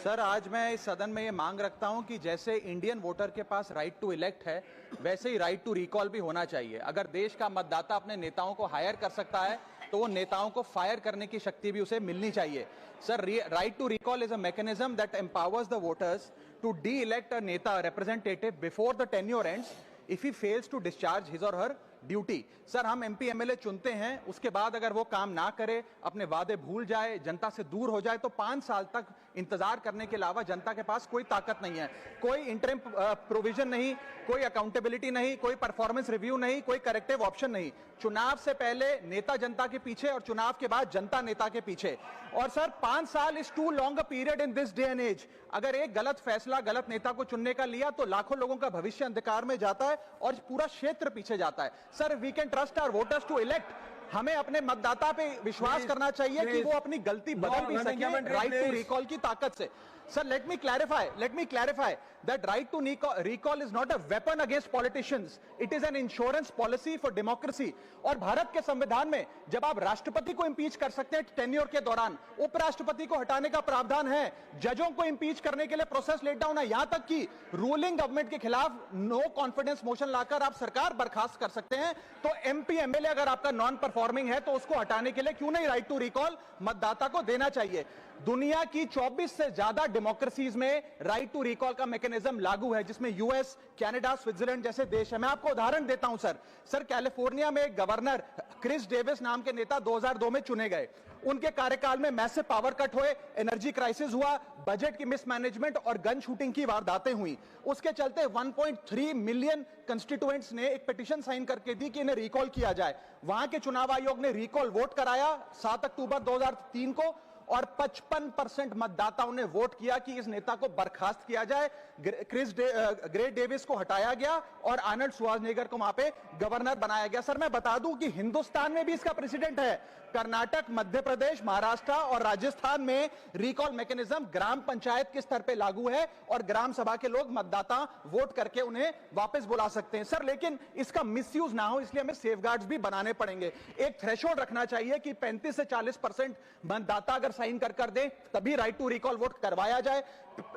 Sir, आज मैं इस सदन में ये मांग रखता हूं कि जैसे इंडियन वोटर के पास राइट टू इलेक्ट है, वैसे ही राइट टू रिकॉल भी होना चाहिए। अगर देश का मतदाता अपने नेताओं को हायर कर सकता है तो वो नेताओं को फायर करने की शक्ति भी उसे मिलनी चाहिए। Sir, right to recall is a mechanism that empowers the voters to de elect a neta representative before the tenure ends if he fails to discharge his or her duty. Sir, हम MP MLA चुनते हैं, उसके बाद अगर वो काम ना करे, अपने वादे भूल जाए, जनता से दूर हो जाए, तो 5 साल तक इंतजार करने के अलावा जनता के पास कोई ताकत नहीं है। कोई इंटरिम प्रोविजन नहीं, कोई अकाउंटेबिलिटी नहीं, कोई परफॉर्मेंस रिव्यू नहीं, कोई करेक्टिव ऑप्शन नहीं। चुनाव से पहले नेता जनता के पीछे और चुनाव के बाद जनता नेता के पीछे। और सर, 5 साल is too long a period in this day and age. अगर एक गलत फैसला गलत नेता को चुनने का लिया तो लाखों लोगों का भविष्य अंधकार में जाता है और पूरा क्षेत्र पीछे जाता है। Sir, we can trust our voters to elect. हमें अपने मतदाता पे विश्वास करना चाहिए कि वो अपनी गलती बदल भी सके राइट टू रिकॉल की ताकत से। Sir, let me clarify that right to recall is not a weapon against politicians. It is an insurance policy for democracy. और भारत के संविधान में जब आप राष्ट्रपति को इंपीच कर सकते हैं टेन्योर के दौरान, उपराष्ट्रपति को हटाने का प्रावधान है, जजों को इंपीच करने के लिए प्रोसेस लेट डाउन है, यहां तक कि रूलिंग गवर्नमेंट के खिलाफ नो कॉन्फिडेंस मोशन लाकर आप सरकार बर्खास्त कर सकते हैं। तो एमपी एमएलए अगर आपका नॉन परफॉर्मिंग है तो उसको हटाने के लिए क्यों नहीं राइट टू रिकॉल मतदाता को देना चाहिए। दुनिया की 24 से ज्यादा डेमोक्रेसीज में राइट टू रिकॉल का मैकेनिज्म लागू है, जिसमें यूएस, कनाडा, स्विट्जरलैंड जैसे देश है। मैं आपको उदाहरण देता हूं सर, कैलिफोर्निया में एक गवर्नर क्रिस डेविस नाम के नेता 2002 में चुने गए। उनके कार्यकाल में मैसिव पावर कट हुए, एनर्जी क्राइसिस हुआ, बजट की मिसमैनेजमेंट और गन शूटिंग की वारदातें हुई। उसके चलते 1.3 मिलियन कंस्टिट्यूएंट्स ने एक पिटीशन साइन करके दी कि इन्हें रिकॉल किया जाए। वहां के चुनाव आयोग ने रिकॉल वोट कराया 7 अक्टूबर 2003 को और 55% मतदाताओं ने वोट किया कि इस नेता को बर्खास्त किया जाए। ग्रे डेविस को हटाया गया और आर्नल्ड श्वार्ज़नेगर को वहां पे गवर्नर बनाया गया। सर, मैं बता दूं कि हिंदुस्तान में भी इसका प्रेसिडेंट है। कर्नाटक, मध्य प्रदेश, महाराष्ट्र और राजस्थान में रिकॉल मैकेनिज्म ग्राम पंचायत के स्तर पे लागू है और ग्राम सभा के लोग मतदाता वोट करके उन्हें वापस बुला सकते हैं। सर, लेकिन इसका मिसयूज ना हो, इसलिए हमें सेफगार्ड्स भी बनाने पड़ेंगे। एक थ्रेशोल्ड रखना चाहिए कि 35 से 40% मतदाता अगर साइन कर दे तभी राइट टू रिकॉल वोट करवाया जाए।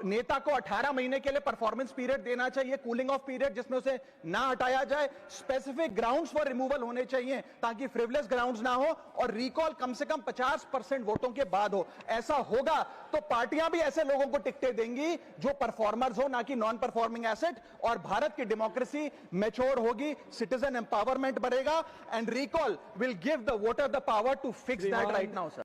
नेता को 18 महीने के लिए परफॉर्मेंस पीरियड देना चाहिए, कूलिंग ऑफ पीरियड, जिसमें उसे ना हटाया जाए। स्पेसिफिक ग्राउंड्स फॉर रिमूवल होने चाहिए ताकि फ्रिवलेस ग्राउंड्स ना हो और रिकॉल कम से कम 50% वोटों के बाद हो। ऐसा होगा तो पार्टियां भी ऐसे लोगों को टिकटें देंगी जो परफॉर्मर्स हो, ना कि नॉन परफॉर्मिंग एसेट, और भारत की डेमोक्रेसी मैच्योर होगी, सिटीजन एम्पावरमेंट बढ़ेगा and recall will give the voter the power to fix that right now. Sir,